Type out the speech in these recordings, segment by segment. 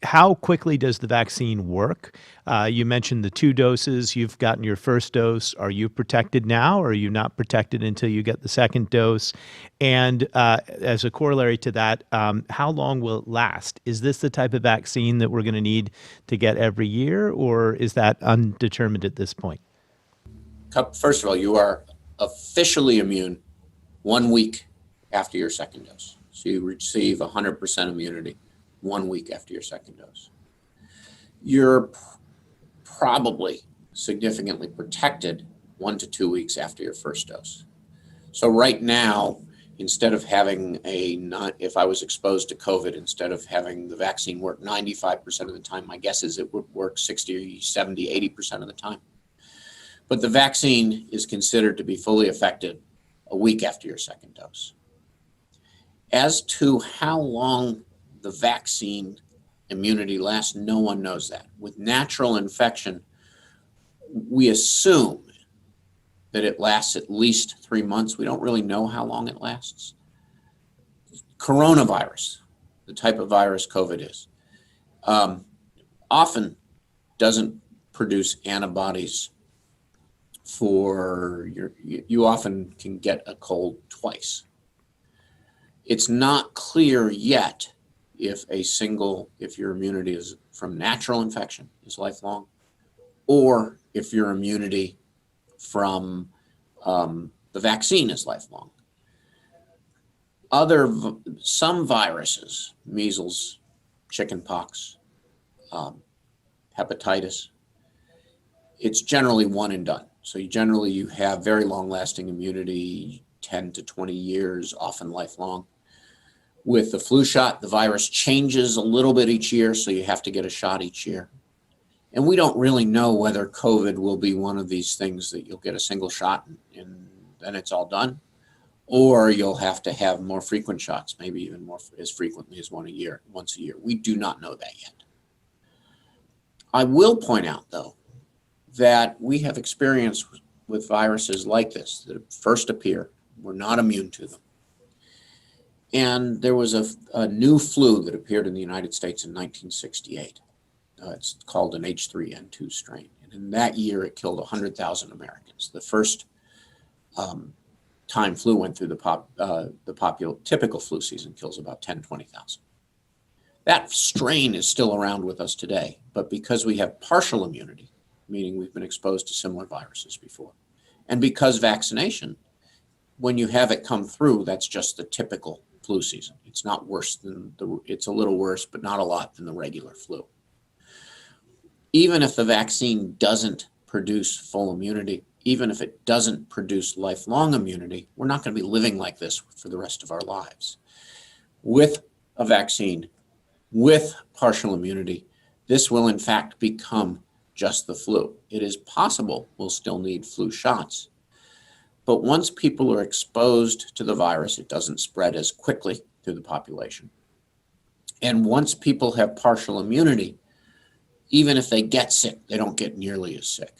How quickly does the vaccine work? You mentioned the 2 doses. You've gotten your first dose. Are you protected now, or are you not protected until you get the second dose? And as a corollary to that, how long will it last? Is this the type of vaccine that we're going to need to get every year, or is that undetermined at this point? First of all, you are officially immune 1 week after your second dose. So you receive 100% immunity 1 week after your second dose. You're probably significantly protected 1 to 2 weeks after your first dose. So right now, instead of having if I was exposed to COVID, instead of having the vaccine work 95% of the time, my guess is it would work 60, 70, 80% of the time. But the vaccine is considered to be fully effective a week after your second dose. As to how long the vaccine immunity lasts, no one knows that. With natural infection, we assume that it lasts at least 3 months. We don't really know how long it lasts. Coronavirus, the type of virus COVID is, often doesn't produce antibodies you often can get a cold twice. It's not clear yet if your immunity is from natural infection is lifelong, or if your immunity from the vaccine is lifelong. Some viruses, measles, chickenpox, hepatitis, it's generally one and done. So you have very long-lasting immunity, 10 to 20 years, often lifelong. With the flu shot, the virus changes a little bit each year, so you have to get a shot each year. And we don't really know whether COVID will be one of these things that you'll get a single shot and then it's all done, or you'll have to have more frequent shots, maybe even as frequently as once a year. We do not know that yet. I will point out, though, that we have experience with viruses like this that first appear. We're not immune to them. And there was a new flu that appeared in the United States in 1968. It's called an H3N2 strain. And in that year, it killed 100,000 Americans. The first time flu went through the typical flu season kills about 10, 20,000. That strain is still around with us today, but because we have partial immunity, meaning we've been exposed to similar viruses before, and because vaccination, when you have it come through, that's just the typical flu season. It's not worse than it's a little worse, but not a lot than the regular flu. Even if the vaccine doesn't produce full immunity, even if it doesn't produce lifelong immunity, we're not going to be living like this for the rest of our lives. With a vaccine, with partial immunity, this will in fact become just the flu. It is possible we'll still need flu shots, but once people are exposed to the virus, it doesn't spread as quickly through the population. And once people have partial immunity, even if they get sick, they don't get nearly as sick.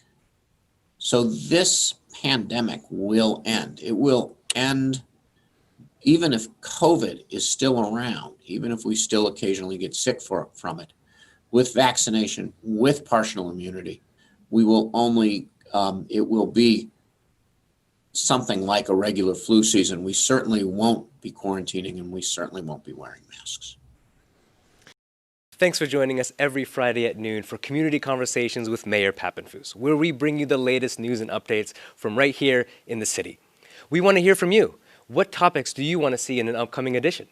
So this pandemic will end. It will end even if COVID is still around, even if we still occasionally get sick from it. With vaccination, with partial immunity, we will it will be something like a regular flu season. We certainly won't be quarantining, and we certainly won't be wearing masks. Thanks for joining us every Friday at noon for Community Conversations with Mayor Papenfuse, where we bring you the latest news and updates from right here in the city. We want to hear from you. What topics do you want to see in an upcoming edition?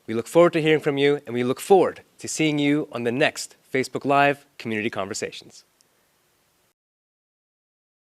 We look forward to hearing from you, and we look forward to seeing you on the next Facebook Live Community Conversations.